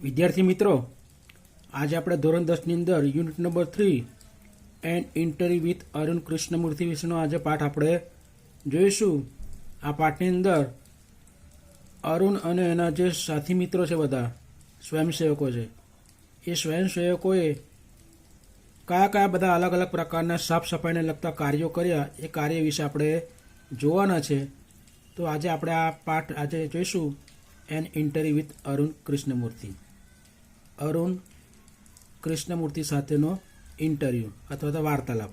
વિદ્યાર્થી મિત્રો, આજે આપણે ધોરણ 10 ની અંદર unit number 3 and interview with Arun Krishnamurthy વિશેનો આજે પાઠ આપણે જોઈશું. આ પાઠની અંદર અરુણ અને એના જે સાથી મિત્રો છે, બધા સ્વયંસેવકો છે, એ સ્વયંસેવકોએ કયા કયા બધા અલગ અલગ પ્રકારના સાફ સફાઈને લગતા કાર્યો કર્યા, એ કાર્ય વિશે આપણે જોવાના છે. તો આજે આપણે આ પાઠ આજે જોઈશું, and interview with Arun Krishnamurthy. Arun Krishnamurthy સાથેનો ઇન્ટરવ્યુ અથવા તો વાર્તાલાપ.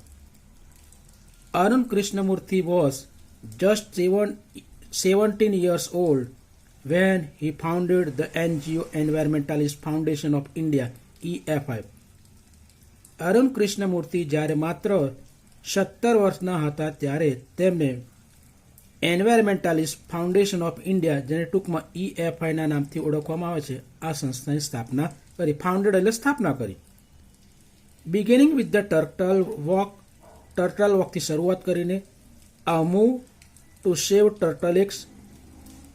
Arun Krishnamurthy was just 17 years old when he founded the NGO Environmentalist Foundation of India, EFI. Arun Krishnamurthy જ્યારે માત્ર 17 વર્ષના હતા ત્યારે તેમને એન્વાયરમેન્ટાલિસ્ટ ફાઉન્ડેશન ઓફ ઇન્ડિયા, જેને ટૂંકમાં EFIના નામથી ઓળખવામાં આવે છે, આ સંસ્થાની સ્થાપના કરી. ફાઉન્ડેડ એટલે સ્થાપના કરી. બિગિનિંગ વિથ ધ ટર્ટલ વોકથી શરૂઆત કરીને અ move to save turtle x,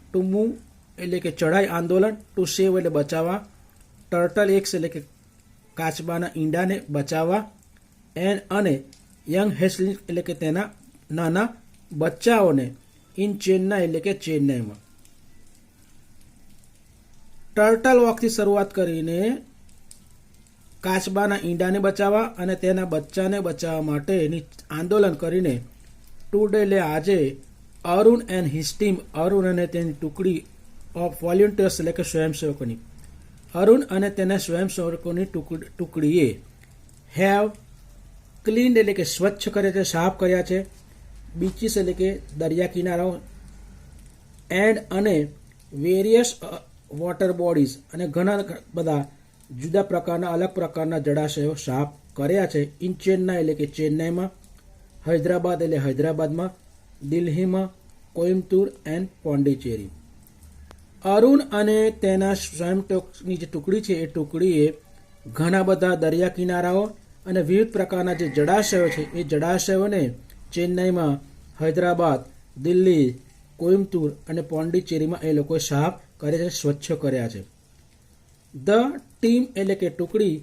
to move એટલે કે ચઢાઈ આંદોલન, ટુ સેવ એટલે બચાવવા, ટર્ટલ એક્સ એટલે કે કાચબાના ઈંડાને બચાવવા, અને યંગ હેસલિંગ એટલે કે તેના નાના બચ્ચાઓને ઇન ચેન્નાઈ એટલે કે ચેન્નાઈમાં. ટર્ટલ વોકથી શરૂઆત કરીને કાચબાના ઈંડાને બચાવવા અને તેના બચ્ચાને બચાવવા માટેની આંદોલન કરીને ટુડે એટલે આજે Arun and his team, Arun અને તેની ટુકડી ઓફ વોલેન્ટિયર્સ એટલે કે સ્વયંસેવકોની, અરુણ અને તેના સ્વયંસેવકોની ટુકડીએ હેવ ક્લીન એટલે કે સ્વચ્છ કર્યા છે, સાફ કર્યા છે, બીચીસ એટલે કે દરિયા કિનારાઓ, એન્ડ અને વેરિયસ વોટર બોડીઝ અને ઘણા બધા જુદા પ્રકારના અલગ પ્રકારના જળાશયો સાફ કર્યા છે. ઇન ચેન્નાઈ એટલે કે ચેન્નાઈમાં, હૈદરાબાદ એટલે હૈદરાબાદમાં, દિલ્હીમાં, કોઇમ્બતુર એન્ડ પોંડિચેરી. અરુણ અને તેના સ્વયંસેવકની જે ટુકડી છે, એ ટુકડીએ ઘણા બધા દરિયા કિનારાઓ અને વિવિધ પ્રકારના જે જળાશયો છે, એ જળાશયોને ચેન્નાઈમાં, હૈદરાબાદ, દિલ્હી, કોઇમ્બતુર અને પોંડિચેરીમાં એ લોકોએ સાફ કરે છે, સ્વચ્છ કર્યા છે. ધ ટીમ એટલે કે ટુકડી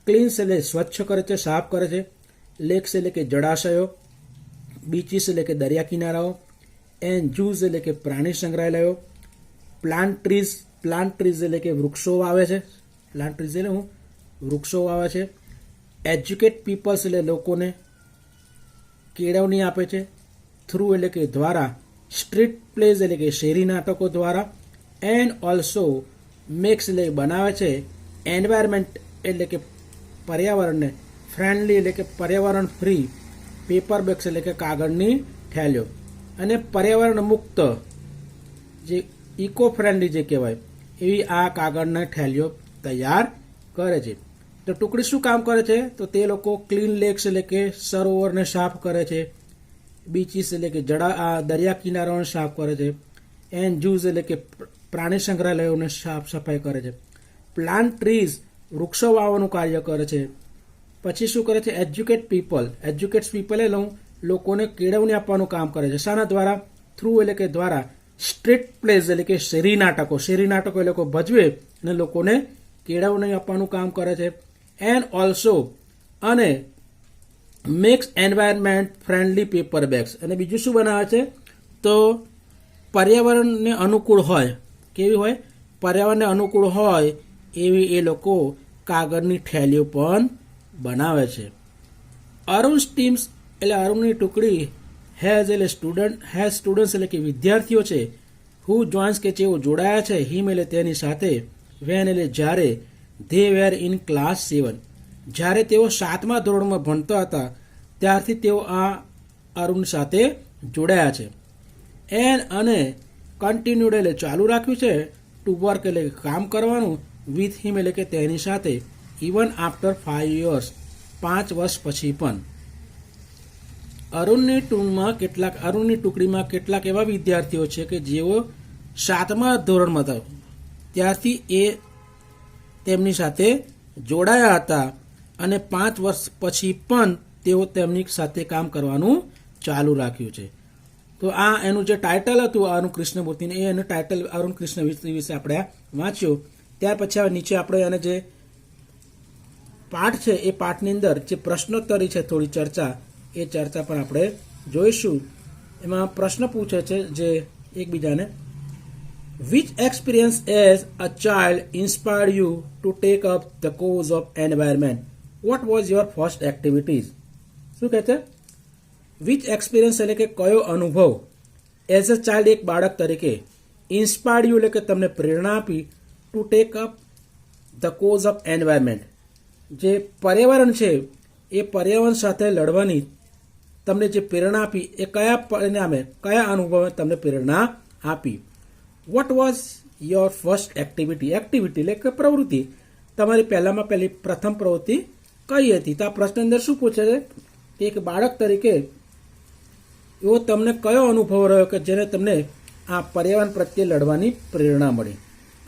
ક્લીન્સ એટલે સ્વચ્છ કરે છે, સાફ કરે છે, લેક્સ એટલે કે જળાશયો, બીચીસ એટલે કે દરિયા કિનારાઓ, એન્ડ ઝૂઝ એટલે કે પ્રાણી સંગ્રહાલયો, પ્લાન્ટ ટ્રીઝ એટલે કે વૃક્ષો વાવે છે, પ્લાન્ટ ટ્રીઝ એટલે વૃક્ષો વાવે છે, એજ્યુકેટ પીપલ્સ એટલે લોકોને કેળવણી આપે છે, થ્રુ એટલે કે દ્વારા, સ્ટ્રીટ પ્લેઝ એટલે કે શેરી નાટકો દ્વારા, એન્ડ ઓલ્સો મેક્સ એટલે બનાવે છે, એન્વાયરમેન્ટ એટલે કે પર્યાવરણને, ફ્રેન્ડલી એટલે કે પર્યાવરણ ફ્રી, પેપર બેગ્સ એટલે કે કાગળની થેલીઓ, અને પર્યાવરણ મુક્ત જે ઇકો ફ્રેન્ડલી જે કહેવાય એવી આ કાગળના થેલીઓ તૈયાર કરે છે. તો ટુકડી શું કામ કરે છે? તો તે લોકો ક્લીન લેક્સ એટલે કે સરોવરને સાફ કરે છે, બીચીસ એટલે કે દરિયા કિનારાઓને સાફ કરે છે, એન્ડ ઝૂઝ એટલે કે પ્રાણી સંગ્રહાલયોને સાફ સફાઈ કરે છે, પ્લાન્ટ ટ્રીઝ વૃક્ષો વાવવાનું કાર્ય કરે છે. પછી શું કરે છે? એજ્યુકેટ પીપલ એટલે લોકોને કેળવણી આપવાનું કામ કરે છે. શાના દ્વારા? થ્રુ એટલે કે દ્વારા, સ્ટ્રીટ પ્લેઝ એટલે કે શેરી નાટકો એ લોકો ભજવે અને લોકોને કેળવણી આપવાનું કામ કરે છે. એન્ડ ઓલ્સો અને makes environment friendly paper bags, અને બીજું શું બનાવે છે? તો પર્યાવરણને અનુકૂળ હોય, કેવી હોય? પર્યાવરણને અનુકૂળ હોય એવી એ લોકો કાગળની થેલીઓ પણ બનાવે છે. અરુણ ટીમ્સ એટલે અરુણની ટુકડી હેઝ એટલે સ્ટુડન્ટ્સ એટલે કે વિદ્યાર્થીઓ છે, હુ જોઇન્સ કે જેઓ જોડાયા છે, હિમ એટલે તેની સાથે, વેન એટલે જ્યારે, ધે વેર ઇન ક્લાસ 7 જ્યારે તેઓ 7મા ધોરણમાં ભણતા હતા ત્યારથી તેઓ આ અરુણ સાથે જોડાયા છે. એન્ડ અને કન્ટિન્યુડ એટલે ચાલુ રાખ્યું છે, ટુ વર્ક એટલે કામ કરવાનું, વિથ હિમ એટલે કે તેની સાથે, ઇવન આફ્ટર 5 years 5 વર્ષ પછી પણ. અરુણની ટુકડીમાં કેટલાક એવા વિદ્યાર્થીઓ છે કે જેઓ 7મા ધોરણમાં હતા ત્યારથી એ તેમની સાથે જોડાયા હતા, અને 5 વર્ષ પછી પણ તેઓ તેમની સાથે કામ કરવાનું ચાલુ રાખ્યું છે. તો આ એનું જે ટાઇટલ હતું અરુણ કૃષ્ણમૂર્તિને, એ એનું ટાઇટલ અરુણ કૃષ્ણમૂર્તિ વિશે આપણે વાંચ્યું. ત્યાર પછી હવે નીચે આપણે એને જે પાઠ છે એ પાઠની અંદર જે પ્રશ્નોત્તરી છે થોડી ચર્ચા, એ ચર્ચા પણ આપણે જોઈશું. એમાં પ્રશ્ન પૂછે છે જે એકબીજાને, which experience as a child inspired you to take up the cause of environment? What was your first activities? શું કહે છે? વિચ એક્સપિરિયન્સ એટલે કે કયો અનુભવ, એઝ અ ચાઇલ્ડ એક બાળક તરીકે, ઇન્સ્પાયર્ડ યુ એટલે કે તમને પ્રેરણા આપી, to take up the cause of environment, જે પર્યાવરણ છે એ પર્યાવરણ સાથે લડવાની તમને જે પ્રેરણા આપી, એ કયા પરિણામે, કયા અનુભવે તમને પ્રેરણા આપી? What was your first activity? Activity એટલે કે પ્રવૃત્તિ, તમારી પહેલામાં પહેલી પ્રથમ પ્રવૃત્તિ કઈ હતી? તો આ પ્રશ્ન અંદર શું પૂછે છે કે એક બાળક તરીકે એવો તમને કયો અનુભવ રહ્યો કે જેને તમને આ પર્યાવરણ પ્રત્યે લડવાની પ્રેરણા મળી,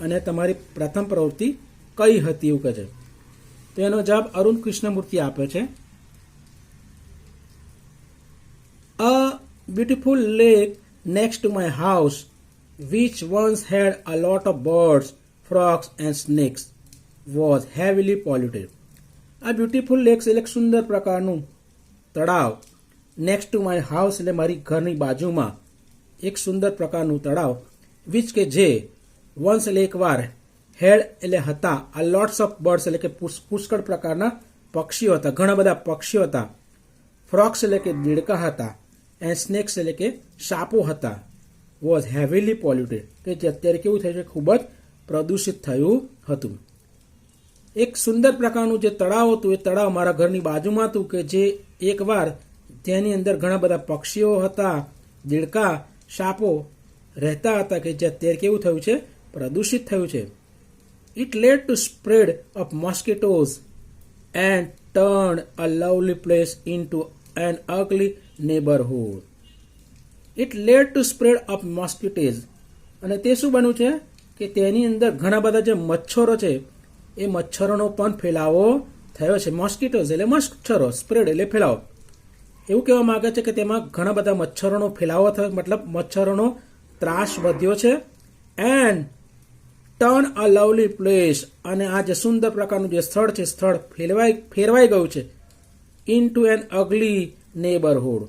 અને તમારી પ્રથમ પ્રવૃત્તિ કઈ હતી એવું કહે છે. તો એનો જવાબ અરુણ કૃષ્ણમૂર્તિ આપે છે, a beautiful lake next to my house which once had a lot of birds, frogs and snakes was heavily polluted. આ બ્યુટીફુલ લેક્સ એટલે સુંદર પ્રકારનું તળાવ, નેક્સ્ટ ટુ માય હાઉસ એટલે મારી ઘરની બાજુમાં એક સુંદર પ્રકારનું તળાવ, વિચ કે જે, વન્સ એટલે એકવાર, હેડ એટલે હતા, આ લોટ્સ ઓફ બર્ડ્સ એટલે કે પુષ્કળ પ્રકારના પક્ષીઓ હતા, ઘણા બધા પક્ષીઓ હતા, ફ્રોક્સ એટલે કે દેડકા હતા, એન્ડ સ્નેક્સ એટલે કે સાપો હતા, વોઝ હેવીલી પોલ્યુટેડ કે જે અત્યારે કેવું થયું છે, ખૂબ જ પ્રદૂષિત થયું હતું. એક સુંદર પ્રકારનું જે તળાવ હતું, એ તળાવ મારા ઘરની બાજુમાં હતું કે જે એકવાર તેની અંદર ઘણા બધા પક્ષીઓ હતા, દેડકા, સાપો રહેતા હતા કે જે અત્યારે કેવું થયું છે, પ્રદૂષિત થયું છે. It led to spread of mosquitoes and turn a lovely place into an ugly neighbourhood. It led to spread of mosquitoes, અને તે શું બન્યું છે કે તેની અંદર ઘણા બધા જે મચ્છરો છે એ મચ્છરોનો પણ ફેલાવો થયો છે. મોસ્કિટોઝ એટલે મચ્છરો, સ્પ્રેડ એટલે ફેલાવો. એવું કહેવા માંગે છે કે તેમાં ઘણા બધા મચ્છરોનો ફેલાવો થયો, મતલબ મચ્છરોનો ત્રાસ વધ્યો છે. And turn a lovely place, અને આ જે સુંદર પ્રકારનું જે સ્થળ છે, સ્થળ ફેરવાઈ ગયું છે, ઇન્ટુ એન અગલી નેબરહુડ.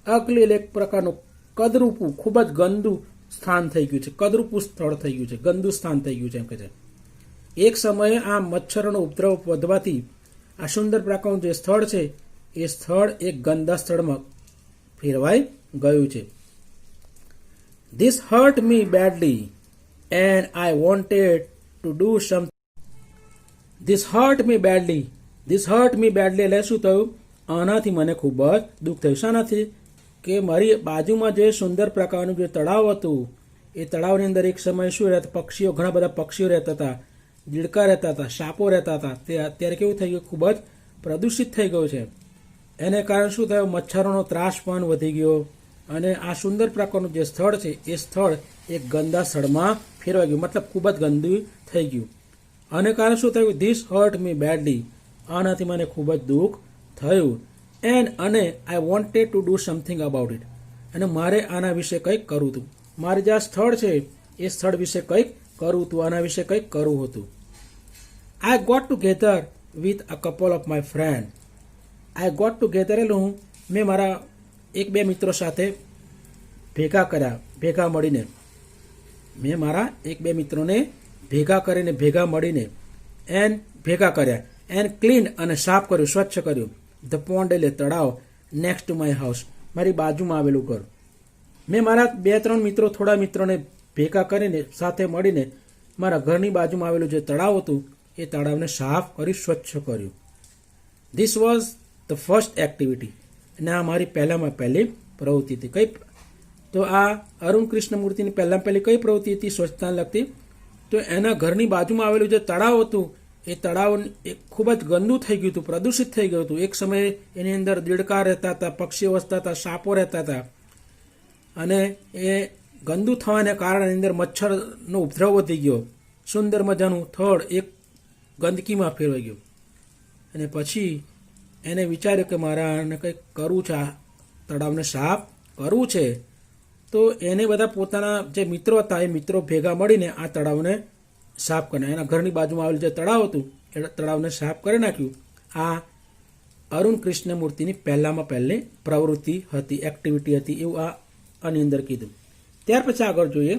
અગલી એટલે એક પ્રકારનું કદરૂપું, ખૂબ જ ગંદુ સ્થાન થઈ ગયું છે, કદરૂપું સ્થળ થઈ ગયું છે, ગંદુ સ્થાન થઈ ગયું છે એમ કહે છે. એક સમયે આ મચ્છરોનો ઉપદ્રવ વધવાથી આ સુંદર પ્રકારનું જે સ્થળ છે એ સ્થળ એક ગંદા સ્થળમાં ફેરવાઈ ગયું છે. This hurt me badly and I wanted to do sum. This hurt me badly, this hurt me badly એટલે શું થયું? આનાથી મને ખૂબ જ દુઃખ થયું. શાનાથી? કે મારી બાજુમાં જે સુંદર પ્રકારનું જે તળાવ હતું, એ તળાવની અંદર એક સમયે શું રહેતા, પક્ષીઓ, ઘણા બધા પક્ષીઓ રહેતા હતા, દેડકા રહેતા હતા, સાપો રહેતા હતા, તે અત્યારે કેવું થઈ ગયું, ખૂબ જ પ્રદૂષિત થઈ ગયું છે. એને કારણે શું થયું? મચ્છરોનો ત્રાસ પણ વધી ગયો, અને આ સુંદર પ્રકારનું જે સ્થળ છે એ સ્થળ એક ગંદા સ્થળમાં ફેરવાઈ ગયું, મતલબ ખૂબ જ ગંદુ થઈ ગયું. આને કારણે શું થયું? ધીસ હર્ટ મી બેડલી, આનાથી મને ખૂબ જ દુઃખ થયું. અને I wanted to do something about it, અને મારે આના વિશે કંઈક કરવું હતું. મારે જે આ સ્થળ છે એ સ્થળ વિશે કંઈક કરવું હતું, આના વિશે કંઈક કરવું હતું. I got together with a couple of my friend. I got together એટલે મેં મારા એક બે મિત્રો સાથે ભેગા કર્યા, ભેગા મળીને, મેં મારા એક બે મિત્રોને ભેગા કરીને, ભેગા મળીને, ભેગા કર્યા, એન્ડ ક્લીન અને સાફ કર્યું, સ્વચ્છ કર્યું, ધ પોન્ડ એટલે તળાવ, નેક્સ્ટ ટુ માય હાઉસ મારી બાજુમાં આવેલું ઘર. મેં મારા બે ત્રણ મિત્રો, થોડા મિત્રોને ભેગા કરીને, સાથે મળીને મારા ઘરની બાજુમાં આવેલું જે તળાવ હતું એ તળાવને સાફ કરી, સ્વચ્છ કર્યું. This was the first activity, અને આ મારી પહેલામાં પહેલી પ્રવૃત્તિ હતી. કઈ? તો આ અરુણ કૃષ્ણમૂર્તિની પહેલામાં પહેલી કઈ પ્રવૃત્તિ હતી સ્વચ્છતાને લગતી? તો એના ઘરની બાજુમાં આવેલું જે તળાવ હતું એ તળાવ ખૂબ જ ગંદુ થઈ ગયું હતું, પ્રદૂષિત થઈ ગયું હતું. એક સમયે એની અંદર દેડકા રહેતા હતા, પક્ષીઓ વસતા હતા, સાપો રહેતા હતા, અને એ ગંદુ થવાને કારણે એની અંદર મચ્છરનો ઉપદ્રવ વધી ગયો. સુંદર મજાનું થળ એક ગંદકીમાં ફેરવાઈ ગયું. અને પછી એને વિચાર્યું કે મારે આને કંઈક કરવું છે, આ તળાવને સાફ કરવું છે. તો એને બધા પોતાના જે મિત્રો હતા એ મિત્રો ભેગા મળીને આ તળાવને સાફ કરીને એના ઘરની બાજુમાં આવેલું જે તળાવ હતું એ તળાવને સાફ કરી નાખ્યું. આ અરુણ કૃષ્ણમૂર્તિની પહેલામાં પહેલી પ્રવૃત્તિ હતી, એક્ટિવિટી હતી એવું આની અંદર કીધું. ત્યાર પછી આગળ જોઈએ,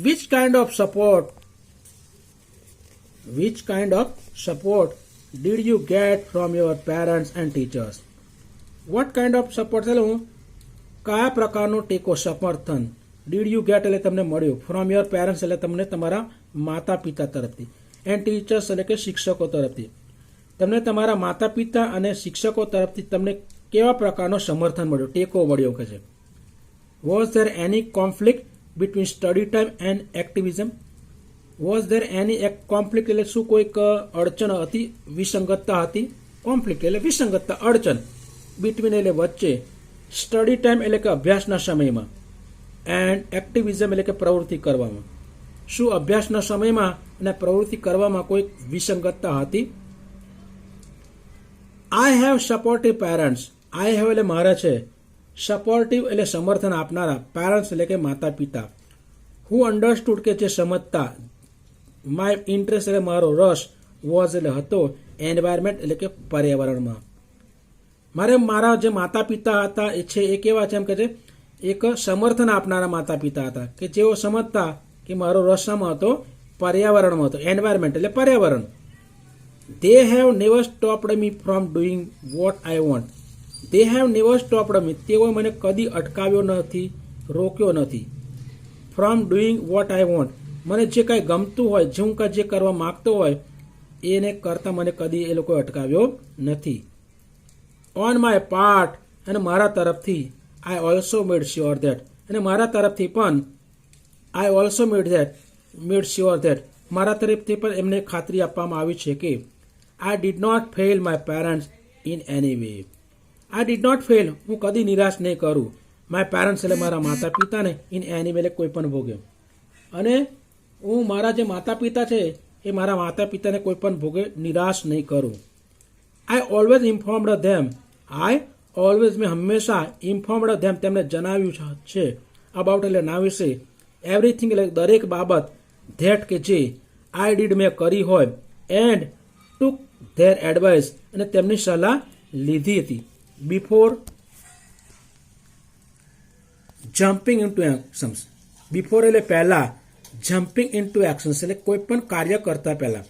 which kind of support did you get from your parents and teachers? What kind of support એટલે હું કયા પ્રકારનો ટેકો સમર્થન ડીડ યુ ગેટ એટલે તમને મળ્યું, ફ્રોમ યોર પેરેન્ટ્સ એટલે તમને તમારા માતા પિતા તરફથી, એન્ડ ટીચર્સ એટલે કે શિક્ષકો તરફથી. તમને તમારા માતા પિતા અને શિક્ષકો તરફથી તમને કેવા પ્રકારનો સમર્થન મળ્યો, ટેકો મળ્યો કે છે. Was there any conflict between study time and activism? Was there any conflict એટલે શું કોઈક અડચણ હતી, વિસંગતતા હતી. કોન્ફ્લિક્ટ એટલે વિસંગતતા, અડચણ. બિટવીન એટલે વચ્ચે, સ્ટડી ટાઈમ એટલે કે અભ્યાસના સમયમાં, એન્ડ એક્ટિવિઝમ એટલે કે પ્રવૃત્તિ કરવામાં. શું અભ્યાસના સમયમાં અને પ્રવૃત્તિ કરવામાં કોઈ વિસંગતતા હતી? I have supportive parents. I have એટલે મારા છે, સપોર્ટિવ એટલે સમર્થન આપનારા, પેરેન્ટ્સ એટલે કે માતા પિતા. હુ અન્ડરસ્ટુડ કે જે સમજતા, માય ઇન્ટરેસ્ટ એટલે મારો રસ, વોઝ એટલે હતો, એન્વાયરમેન્ટ એટલે કે પર્યાવરણમાં. મારા જે માતા પિતા હતા એ છે એ કેવા છે એમ કે છે એક સમર્થન આપનારા માતા પિતા હતા કે જેઓ સમજતા કે મારો રસમાં હતો, પર્યાવરણમાં હતો, એન્વાયરમેન્ટ એટલે પર્યાવરણ. They have never stopped me from doing what I want. They have never stopped me. તેઓએ મને કદી અટકાવ્યો નથી, રોક્યો નથી. From doing what I want. મને જે કાંઈ ગમતું હોય, જે હું જે કરવા માગતો હોય એને કરતા મને કદી એ લોકોએ અટકાવ્યો નથી. On my part, અને મારા તરફથી, I also made sure that. અને મારા તરફથી પણ I also made sure that. મારા તરફથી પણ એમને ખાતરી આપવામાં આવી છે કે I did not fail my parents in any way. I did not fail. હું કદી નિરાશ નહીં કરું. My parents એટલે મારા માતા પિતાને, in any way એટલે કોઈ પણ ભોગે. અને હું મારા જે માતા પિતા છે એ મારા માતા પિતાને કોઈ પણ ભોગે નિરાશ નહીં કરું. I always informed them. મેં હંમેશા informed them તેમને જણાવ્યું છે, about એટલે ના વિશે, everything એટલે દરેક બાબત, that કે જે I did મેં કરી હોય, and took their advice અને તેમની સલાહ લીધી હતી, before jumping into actions. before એટલે પહેલા, jumping into actions એટલે કોઈ પણ કાર્ય કરતા પહેલા.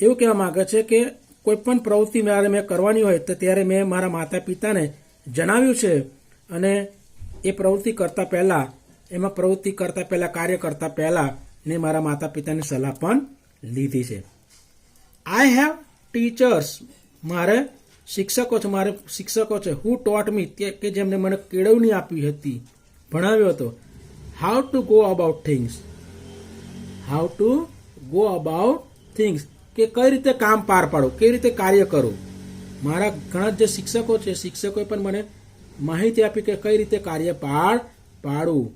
એવું કહેવા માંગે છે કે કોઈ પણ પ્રવૃત્તિ મારે મેં કરવાની હોય તો ત્યારે મેં મારા માતા પિતાને જણાવ્યું છે અને એ પ્રવૃત્તિ કરતા પહેલા, એમાં પ્રવૃત્તિ કરતા પહેલા, કાર્ય કરતા પહેલા મેં મારા માતા પિતાની સલાહ પણ લીધી છે. I have teachers. મારે શિક્ષકો છે, હુ ટોટ મી કે જેમને મને કેળવણી આપી હતી, ભણાવ્યો હતો. How to go about things કે કઈ રીતે કામ પાર પાડું, કઈ રીતે કાર્ય કરું. મારા ઘણા જે શિક્ષકો છે, શિક્ષકોએ પણ મને માહિતી આપી કે કઈ રીતે કાર્ય પાર પાડવું,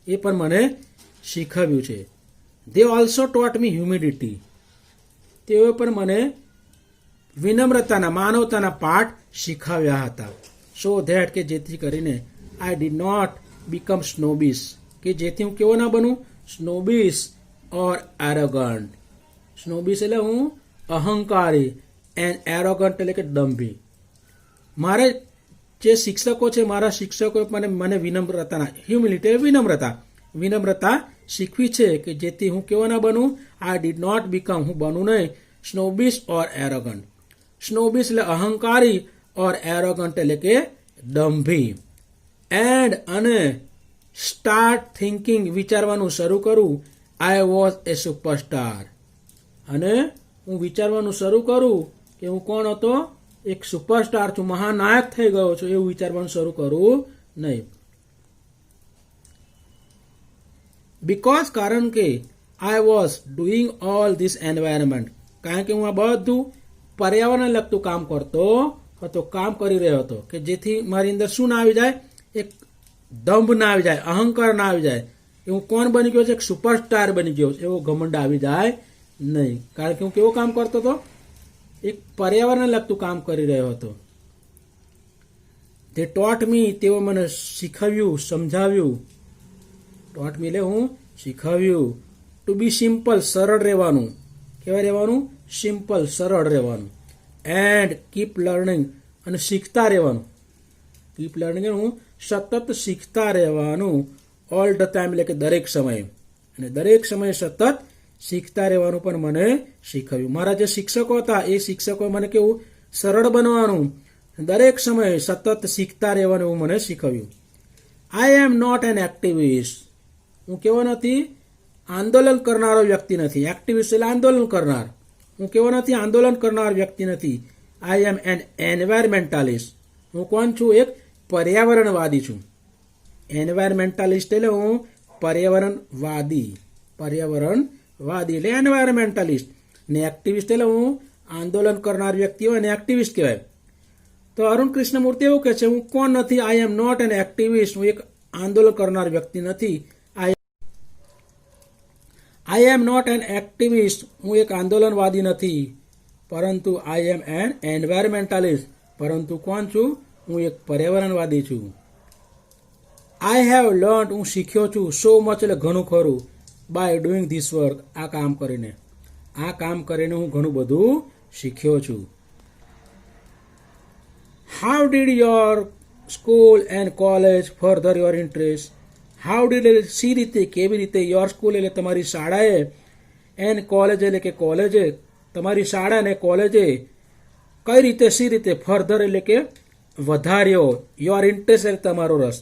એ પણ મને શીખવ્યું છે. They also taught me humidity. તેઓએ પણ મને વિનમ્રતાના, માનવતાના પાઠ શીખવ્યા હતા. સો ધેટ કે જેથી કરીને આઈ ડીડ નોટ બીકમ સ્નોબિશ કે જેથી હું કેવો ના બનું, સ્નોબિશ ઓર એરોગન્ટ. સ્નોબિશ એટલે હું અહંકારી, એન્ડ એરોગન્ટ એટલે કે દંભી. મારે જે શિક્ષકો છે, મારા શિક્ષકોએ મને વિનમ્રતાના, હ્યુમિલિટી એટલે વિનમ્રતા શીખવી છે કે જેથી હું કેવો ના બનું, આઈ ડીડ નોટ બીકમ, હું બનું નહીં, સ્નોબિશ ઓર એરોગન્ટ. સ્નોબિશ એટલે અહંકારી, ઓર એરોગન્ટ એટલે કે દંભી. એન્ડ અને સ્ટાર્ટ થિંકિંગ વિચારવાનું શરૂ કરું, આઈ વોઝ એ સુપરસ્ટાર. અને હું વિચારવાનું શરૂ કરું કે હું કોણ હતો, એક સુપરસ્ટાર છું, મહાનાયક થઈ ગયો છું, એવું વિચારવાનું શરૂ કરું નહીં. બીકોઝ કારણ કે I was doing all this environment, કારણ કે હું આ બધું પર્યાવરણને લગતું કામ કરતો હતો, કામ કરી રહ્યો હતો કે જેથી મારી અંદર શું ના આવી જાય, એક દંભ ના આવી જાય, અહંકાર ના આવી જાય, હું કોણ બની ગયો છે, એક સુપરસ્ટાર બની ગયો છે એવો ઘમંડ આવી જાય નહીં. કારણ કે હું કેવું કામ કરતો હતો, એક પર્યાવરણને લગતું કામ કરી રહ્યો હતો. તે ટોટ મી, તેઓ મને શીખવ્યું, સમજાવ્યું, ટોટ મી એટલે હું શીખવ્યું. ટુ બી સિમ્પલ સરળ રહેવાનું. કેવા રહેવાનું? સિમ્પલ સરળ રહેવાનું. એન્ડ કીપ લર્નિંગ અને શીખતા રહેવાનું. કીપ લર્નિંગ હું સતત શીખતા રહેવાનું. ઓલ ધ ટાઈમ એટલે કે દરેક સમયે. અને દરેક સમયે સતત શીખતા રહેવાનું પણ મને શીખવ્યું. મારા જે શિક્ષકો હતા એ શિક્ષકો મને કેવું સરળ બનવાનું, દરેક સમયે સતત શીખતા રહેવાનું એવું મને શીખવ્યું. આઈ એમ નોટ એન એક્ટિવિસ્ટ. હું કેવો નથી? આંદોલન કરનારો વ્યક્તિ નથી. એક્ટિવિસ્ટ એટલે આંદોલન કરનાર. હું કેવો નથી? આંદોલન કરનાર વ્યક્તિ નથી. આઈ એમ એન એન્વાયરમેન્ટાલિસ્ટ. હું કોણ છું? એક પર્યાવરણવાદી છું. એન્વાયરમેન્ટાલિસ્ટ એટલે હું પર્યાવરણવાદી. પર્યાવરણવાદી એટલે એન્વાયરમેન્ટાલિસ્ટ. ને એક્ટિવિસ્ટ એટલે હું આંદોલન કરનાર વ્યક્તિ હોય ને એક્ટિવિસ્ટ કહેવાય. તો અરુણ કૃષ્ણમૂર્તિ એવું કહે છે, હું કોણ નથી? આઈ એમ નોટ એન એક્ટિવિસ્ટ. હું એક આંદોલન કરનાર વ્યક્તિ નથી. આઈ એમ નોટ એન એક્ટિવિસ્ટ. હું એક આંદોલનવાદી નથી. પરંતુ આઈ એમ એન એન્વાયરમેન્ટાલિસ્ટ. પરંતુ કોણ છું? હું એક પર્યાવરણવાદી છું. I have learn. હું શીખ્યો છું. સો મચ એટલે ઘણું ખરું. By doing this work. આ કામ કરીને. આ કામ કરીને હું ઘણું બધું શીખ્યો છું. How did your school and college further your interest. How did એટલે સી રીતે, કેવી રીતે, યોર સ્કૂલ એટલે તમારી શાળાએ, એન્ડ કોલેજ એટલે કે કોલેજે, તમારી શાળા અને કોલેજે કઈ રીતે, સી રીતે, ફર્ધર એટલે કે વધાર્યો, યોર ઇન્ટરેસ્ટ એટલે તમારો રસ,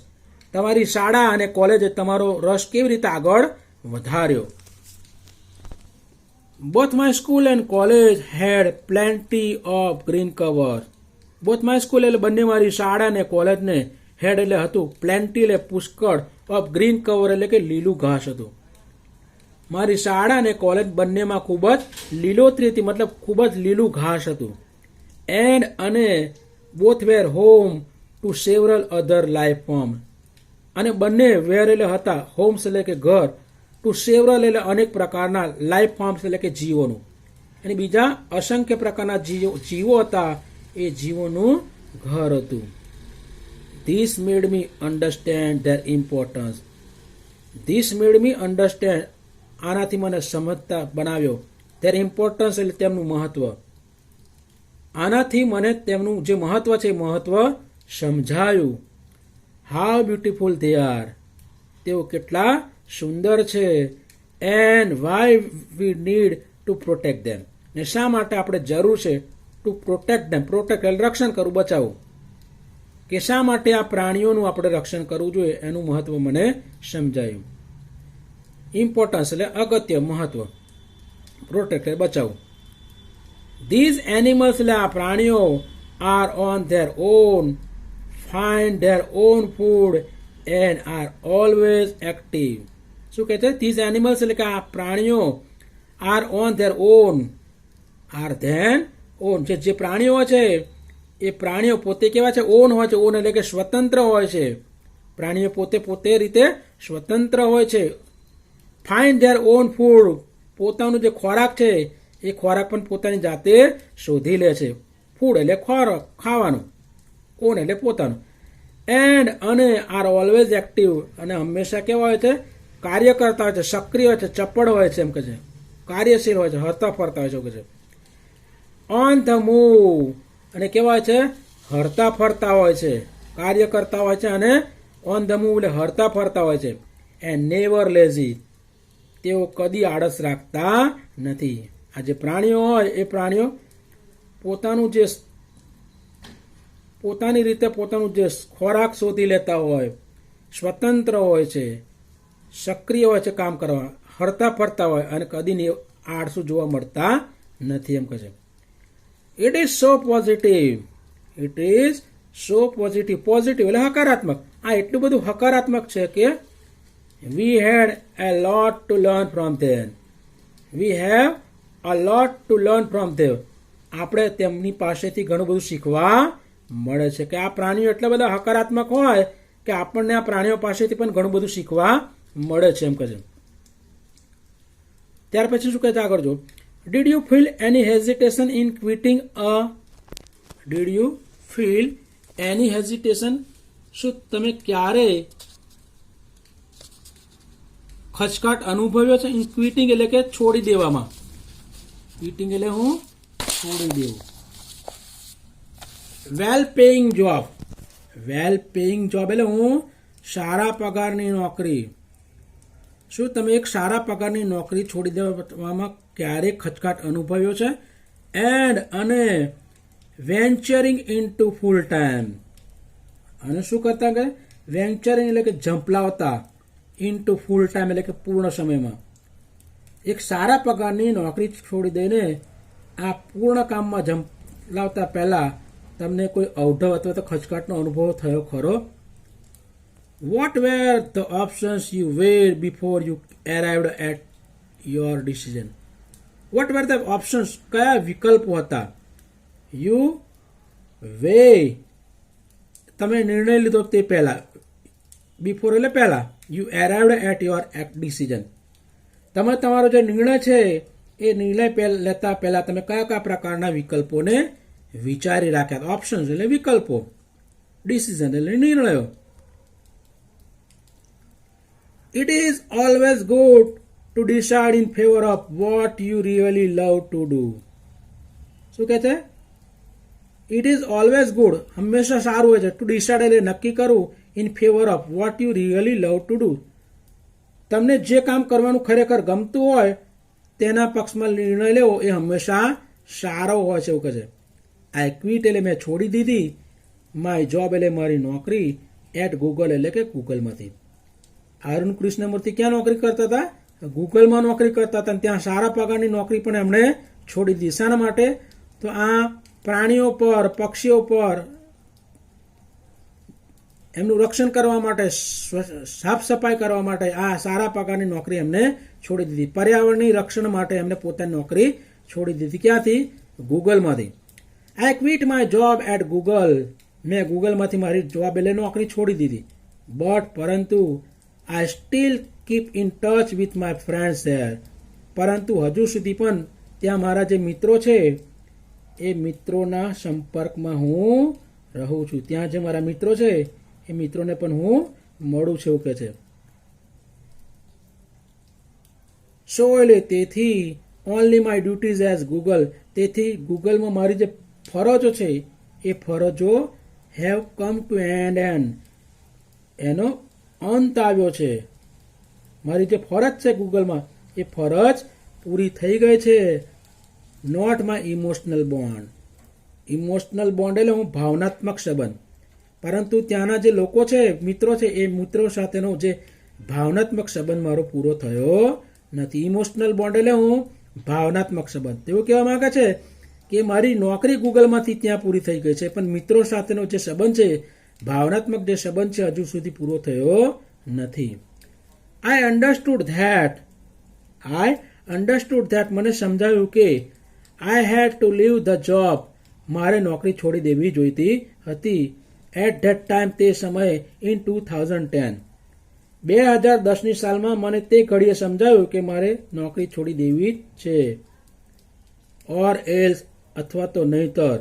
તમારી શાળા અને કોલેજે તમારો રસ કેવી રીતે આગળ વધાર્યો. Both my school and college had plenty of green cover. Both my school એટલે બંને મારી શાળા અને કોલેજને, હેડ એટલે હતું, પ્લેન્ટી એટલે પુષ્કળ, ઓફ ગ્રીન કવર એટલે કે લીલું ઘાસ હતું. મારી શાળા અને કોલેજ બંનેમાં ખૂબ જ લીલોતરી હતી, મતલબ ખૂબ જ લીલું ઘાસ હતું. એન્ડ અને both were home to several other life form. અને બંને વેર એટલે હતા, હોમ્સ એટલે કે ઘર, ટુ સેવરલ એટલે અનેક પ્રકારના, લાઈફ ફોર્મ્સ એટલે કે જીવોનું, અને બીજા અસંખ્ય પ્રકારના જીવો હતા, એ જીવોનું ઘર હતું. This made me understand there importance. This made me understand. આનાથી મને સમજતા બનાવ્યો. ધેર ઇમ્પોર્ટન્સ એટલે તેમનું મહત્વ. આનાથી મને તેમનું જે મહત્વ છે એ મહત્વ સમજાયું. How beautiful they are. તેઓ કેટલા સુંદર છે. And why we need to protect them. ને શા માટે આપણે જરૂર છે ટુ પ્રોટેક્ટ ધેમ. પ્રોટેક્ટ એટલે રક્ષણ કરવું, બચાવવું. કે શા માટે આ પ્રાણીઓનું આપણે રક્ષણ કરવું જોઈએ એનું મહત્વ મને સમજાયું. ઇમ્પોર્ટન્સ એટલે અગત્ય, મહત્વ. પ્રોટેક્ટ એટલે બચાવવું. ધીઝ એનિમલ્સ એટલે આ પ્રાણીઓ are on their own, find their own food and are always active. શું કહે છે? ધીઝ એનિમલ્સ એટલે કે આ પ્રાણીઓ are on their own, are then on. જે પ્રાણીઓ છે એ પ્રાણીઓ પોતે કેવા છે? ઓન હોય છે. ઓન એટલે કે સ્વતંત્ર હોય છે. પ્રાણીઓ પોતે રીતે સ્વતંત્ર હોય છે. Find their own food. પોતાનું જે ખોરાક છે એ ખોરાક પણ પોતાની જાતે શોધી લે છે. ફૂડ એટલે ખોરાક, ખાવાનું. ઓન એટલે પોતાનું. એન્ડ અને આર ઓલવેઝ એક્ટિવ. અને હંમેશા કેવા હોય છે? કાર્ય કરતા હોય છે, સક્રિય હોય છે, ચપળ હોય છે, એમ કે છે, કાર્યશીલ હોય છે, હરતા ફરતા હોય છે, એવું કે છે. On the move. અને કેવા હોય છે? હરતા ફરતા હોય છે, કાર્ય કરતા હોય છે, અને ઓન ધ મૂવ એટલે હરતા ફરતા હોય છે. And never lazy. તેઓ કદી આળસ રાખતા નથી. આ જે પ્રાણીઓ હોય એ પ્રાણીઓ પોતાની રીતે પોતાનું જે ખોરાક શોધી લેતા હોય, સ્વતંત્ર હોય છે, સક્રિય હોય છે કામ કરવા, હરતા ફરતા હોય, અને કદી આળસુ જોવા મળતા નથી, એમ કહે છે. It is so positive. It is so positive. Positive એટલે હકારાત્મક. આ એટલું બધું હકારાત્મક છે કે we had a lot to learn from them. We have a lot to learn from them. આપણે તેમની પાસેથી ઘણું બધું શીખવા મળે છે. કે આ પ્રાણીઓ એટલા બધા હકારાત્મક હોય કે આપણને આ પ્રાણીઓ પાસેથી પણ ઘણું બધું શીખવા મળે છે, એમ કહે છે. ત્યાર પછી શું કહે છે આગળ જો. Did you feel any hesitation in quitting a? Did you feel any hesitation? શું તમે ક્યારે ખચકાટ અનુભવ્યો છે ઇન ક્વિટિંગ એટલે કે છોડી દેવામાં. ક્વિટિંગ એટલે હું છોડી દેવું. વેલ પેઇંગ જોબ. વેલ પેઇંગ જોબ એટલે હું સારા પગારની નોકરી. શું તમે એક સારા પગારની નોકરી છોડી દેવામાં ક્યારેક ખચકાટ અનુભવ્યો છે? એન્ડ અને વેન્ચરિંગ ઇનટુ ફૂલ ટાઈમ. અને શું કરતા કે વેન્ચરિંગ એટલે કે ઝંપલાવતા, ઇનટુ ફૂલ ટાઈમ એટલે કે પૂર્ણ સમયમાં. એક સારા પગારની નોકરી છોડી દઈને આ પૂર્ણ કામમાં ઝંપલાવતા પહેલા તમને કોઈ અવઢવ અથવા તો ખચકાટનો અનુભવ થયો ખરો? What were the options you weighed before you arrived at your decision? What were the options, કયા વિકલ્પો હતા? યુ વે, તમે નિર્ણય લીધો તે પહેલા. બિફોર એટલે પહેલા. You arrived at your decision. તમે તમારો જે નિર્ણય છે એ નિર્ણય લેતા પહેલા તમે કયા કયા પ્રકારના વિકલ્પોને વિચારી રાખ્યા? ઓપ્શન્સ એટલે વિકલ્પો, ડિસિઝન એટલે નિર્ણયો. It is always good to decide in favor of what you really love to do. શું કહે છે? It is always good, હંમેશા સારું હોય છે, to decide એટલે નક્કી કરવું, in favor of what you really love to do. તમને જે કામ કરવાનું ખરેખર ગમતું હોય તેના પક્ષમાં નિર્ણય લેવો એ હંમેશા સારો હોય છે એવું કહે છે. આઈ ક્વિટ એટલે મેં છોડી દીધી, માય જોબ એટલે મારી નોકરી, એટ ગૂગલ એટલે કે ગૂગલમાંથી. અરુણ કૃષ્ણમૂર્તિ ક્યાં નોકરી કરતા હતા? ગૂગલમાં નોકરી કરતા હતા. ત્યાં સારા પગારની નોકરી પણ એમણે છોડી દીધી. શાના માટે? તો આ પ્રાણીઓ પર, પક્ષીઓ પર એમનું રક્ષણ કરવા માટે, સાફ સફાઈ કરવા માટે આ સારા પગારની નોકરી એમને છોડી દીધી. પર્યાવરણની રક્ષણ માટે એમને પોતાની નોકરી છોડી દીધી. ક્યાંથી? ગૂગલમાંથી. I quit my job at Google. મેં ગૂગલમાંથી મારી જોબ એટલે નોકરી છોડી દીધી. બટ પરંતુ I still keep in touch with my friends there. પરંતુ હજુ સુધી પણ ત્યાં મારા જે મિત્રો છે એ મિત્રોના સંપર્કમાં હું રહું છું. ત્યાં જે મારા મિત્રો છે એ મિત્રોને પણ હું મળું છું કે છે. સો એટલે તેથી only my duties as Google. તેથી ગૂગલમાં મારી જે ફરજો છે એ ફરજો હેવ કમ ટુ એન્ડ એનો અંત આવ્યો છે. મારી જે ફરજ છે ગૂગલમાં એ ફરજ પૂરી થઈ ગઈ છે. Not my emotional bond. Emotional bond એટલે હું ભાવનાત્મક સંબંધ. પરંતુ ત્યાંના જે લોકો છે, મિત્રો છે, એ મિત્રો સાથેનો જે ભાવનાત્મક સંબંધ મારો પૂરો થયો નથી. ઇમોશનલ બોન્ડ એટલે હું ભાવનાત્મક સંબંધ. તેવું કહેવા માંગે છે કે મારી નોકરી ગૂગલમાંથી ત્યાં પૂરી થઈ ગઈ છે, પણ મિત્રો સાથેનો જે સંબંધ છે, ભાવનાત્મક જે સંબંધ છે, હજુ સુધી પૂરો થયો નથી. આઈ અન્ડરસ્ટુડ ધેટ મને સમજાયું કે આઈ હેડ ટુ લીવ ધ જોબ. મારે નોકરી છોડી દેવી જોઈતી હતી. એટ ધેટ ટાઈમ, તે સમયે, ઇન 2010. 2010ની સાલમાં મને તે ઘડીએ સમજાયું કે મારે નોકરી છોડી દેવી છે. ઓર એલ્સ અથવા તો નહીતર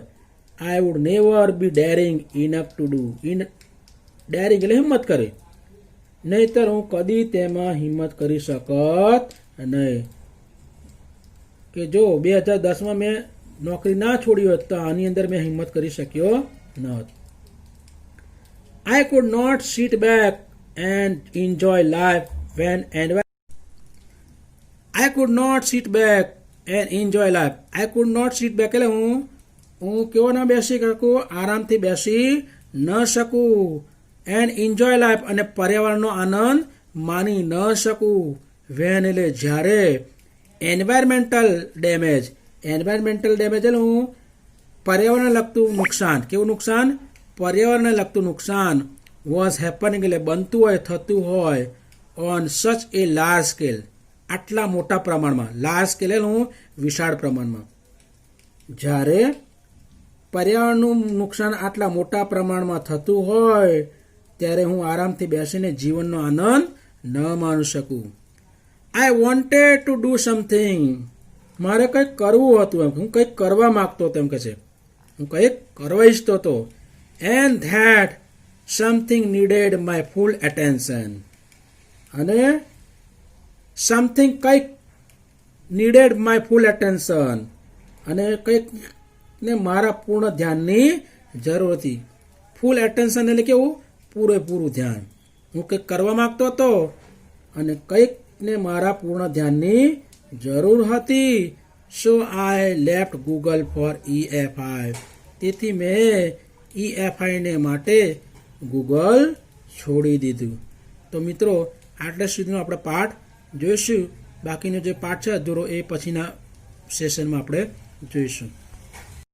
I would never be daring enough to do. Daring એટલે હિંમત કરે. નહીતર હું કદી તેમાં હિંમત કરી શકત નહીં. કે જો 2010માં મેં નોકરી ના છોડી હોત તો આની અંદર મેં હિંમત કરી શક્યો ન હોત. I could not sit back and enjoy life when I could not sit back and enjoy life. I could not sit back એટલે હું કેવો ના બેસી શકું, આરામથી બેસી ન શકું. એન્ડ એન્જોય લાઈફ અને પર્યાવરણનો આનંદ માની ન શકું. વેન એટલે જ્યારે. Environmental damage. એન્વાયરમેન્ટલ ડેમેજ એટલે હું પર્યાવરણને લગતું નુકસાન. કેવું નુકસાન? પર્યાવરણને લગતું નુકસાન. વોઝ હેપનિંગ એટલે બનતું હોય, થતું હોય. ઓન સચ એ લાર્જ સ્કેલ, આટલા મોટા પ્રમાણમાં. લાર્જ સ્કેલ એટલે હું વિશાળ પ્રમાણમાં. જ્યારે પર્યાવરણનું નુકસાન આટલા મોટા પ્રમાણમાં થતું હોય ત્યારે હું આરામથી બેસીને જીવનનો આનંદ ન માણી શકું. I wanted to do something. મારે કંઈક કરવું હતું. એમ હું કંઈક કરવા માંગતો હતો. એમ કે છે હું કંઈક કરવા ઈચ્છતો હતો. And that something needed my full attention. અને સમથિંગ કંઈક નીડેડ માય ફૂલ એટેન્શન, અને કંઈક ને મારા પૂર્ણ ધ્યાનની જરૂર હતી. ફૂલ એટેન્શન એટલે કેવું? પૂરેપૂરું ધ્યાન. હું કંઈક કરવા માંગતો હતો અને કંઈક ને મારા પૂર્ણ ધ્યાનની જરૂર હતી. So I left Google for EFI. તેથી મેં EFI ને માટે ગૂગલ છોડી દીધું. તો મિત્રો, આટલા સુધીનો આપણે પાઠ જોઈશું. બાકીનો જે પાઠ છે અધૂરો એ પછીના સેશનમાં આપણે જોઈશું.